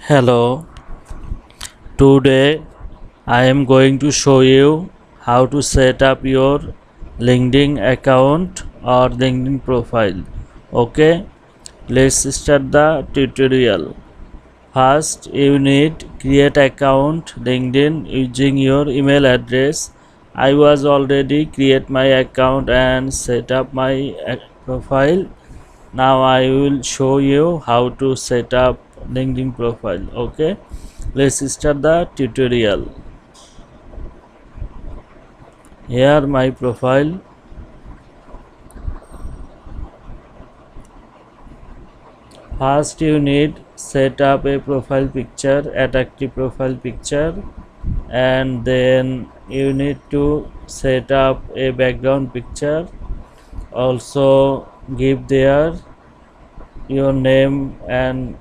Hello, today I am going to show you how to set up your LinkedIn account or LinkedIn profile. Okay, let's start the tutorial. First, you need create account LinkedIn using your email address. I was already create my account and set up my profile. Now I will show you how to set up LinkedIn profile. Okay, let's start the tutorial. Here my profile. First you need set up a profile picture, attractive profile picture, and then you need to set up a background picture. Also give there your name and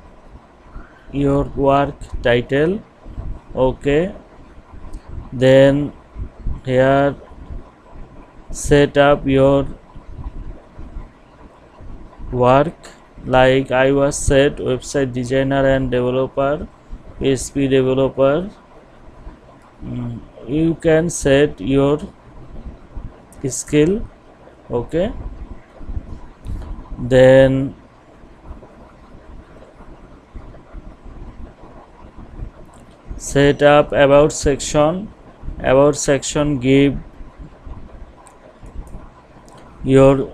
your work title. Okay, then here set up your work, like I was set website designer and developer, PHP developer. You can set your skill. Okay, then set up about section. About section give your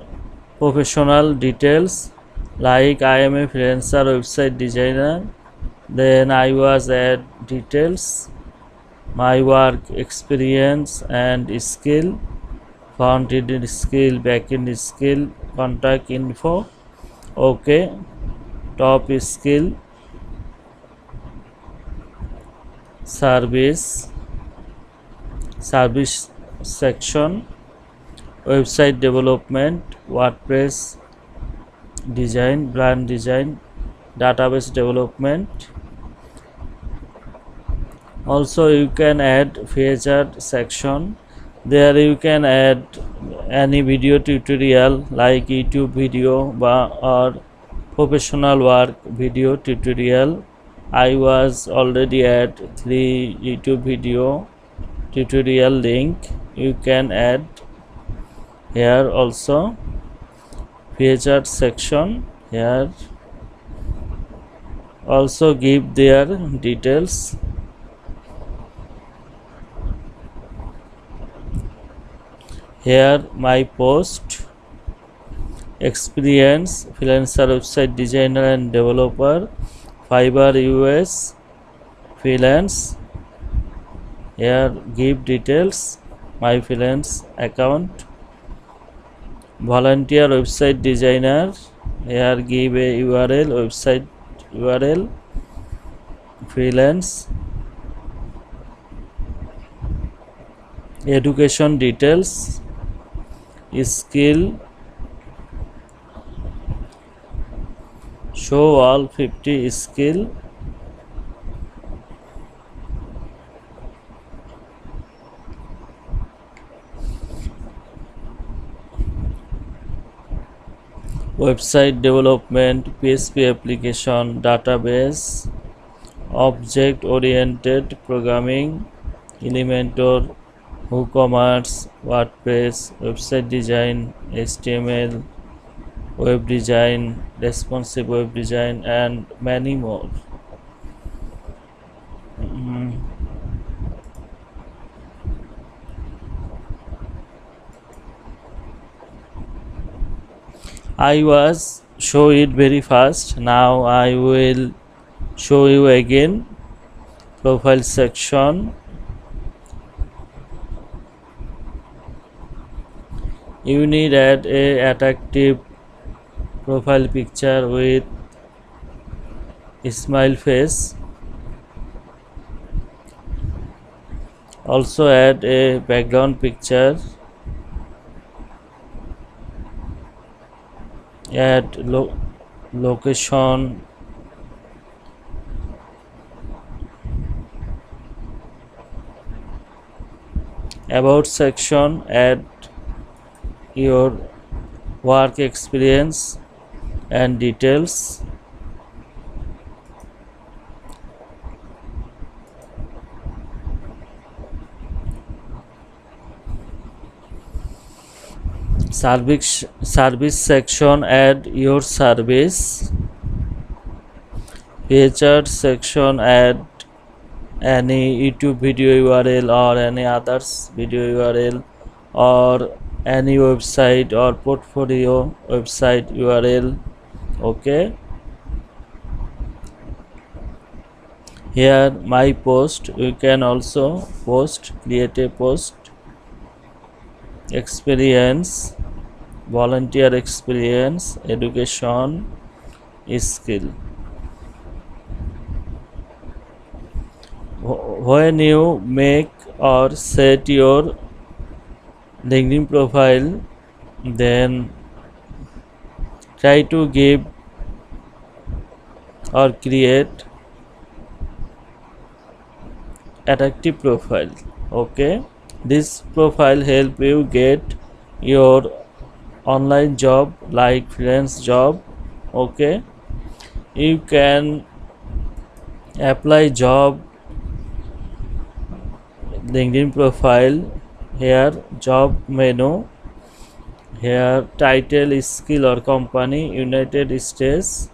professional details, like I am a freelancer website designer. Then I was add details, my work experience and skill, front end skill, back end skill, contact info. Okay, top skill, service section, website development, WordPress design, brand design, database development. Also you can add featured section. There you can add any video tutorial like YouTube video or professional work video tutorial. I was already at 3 YouTube video tutorial link. You can add here. Also featured section, here also give their details. Here my post, experience freelancer website designer and developer, Fiverr US freelance. Here give details, my freelance account, volunteer website designer. Here give a URL, website URL, freelance, education details, skill, show all 50 skill, website development, PHP application, database, object oriented programming, Elementor, WooCommerce, WordPress, website design, HTML, web design, responsive web design, and many more. I was show it very fast. Now I will show you again. Profile section, you need add a attractive profile picture with smile face. Also add a background picture, add location, about section, add your work experience and details. Service section, add your service. Featured section, add any YouTube video URL or any others video URL or any website or portfolio website URL. Okay, here my post, you can also post, create a post. Experience, volunteer experience, education, skill. When you make or set your LinkedIn profile, then try to give or create attractive profile. Okay, this profile help you get your online job like freelance job. Okay, you can apply job LinkedIn profile. Here job menu, here title, skill or company, United States.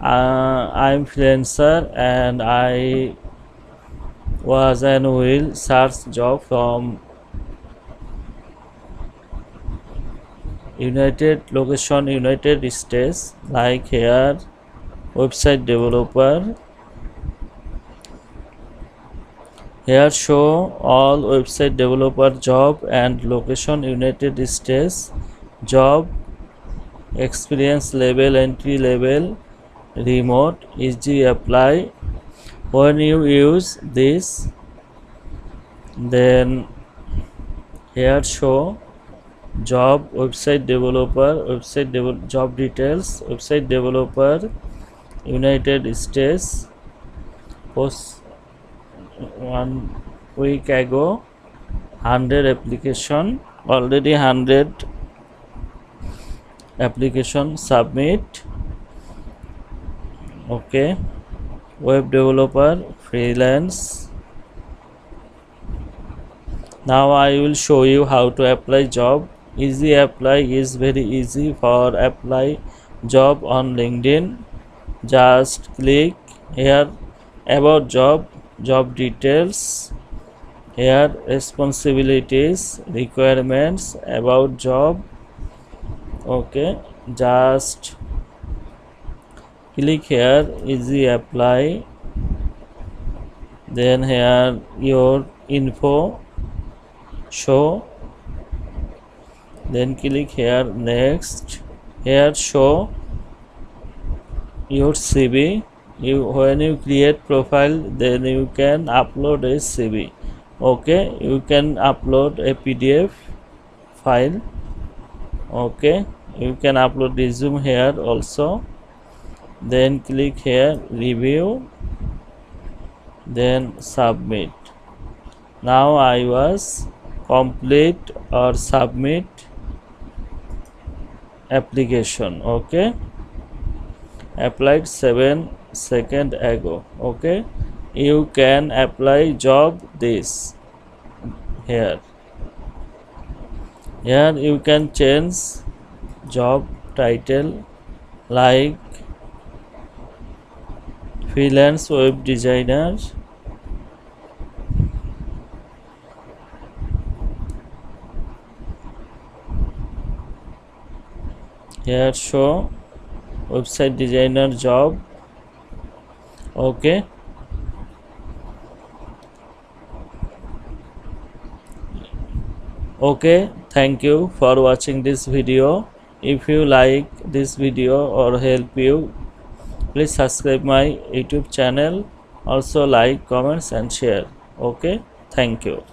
I'm freelancer and I was and will search job from United location, United States. Like here website developer. Here show all website developer job and location United States. Job experience level, entry level, remote, easy apply. When you use this, then here show job, website developer, job details, website developer, United States, post 1 week ago, 100 application, already 100 application submit. Okay, web developer, freelance. Now I will show you how to apply job. Easy apply is very easy for apply job on LinkedIn. Just click here about job, job details, here responsibilities, requirements, about job. Okay, just click here easy apply, then here your info show, then click here next. Here show your CV. When you create profile, then you can upload a CV. Okay, you can upload a PDF file. Okay, you can upload resume here also. Then click here review, then submit. Now I was complete or submit application. Okay, applied 7 seconds ago. Okay, you can apply job this here. Here you can change job title like freelance web designer. Here show website designer job. Okay, thank you for watching this video. If you like this video or help you, please subscribe my YouTube channel. Also like, comments and share. Okay, thank you.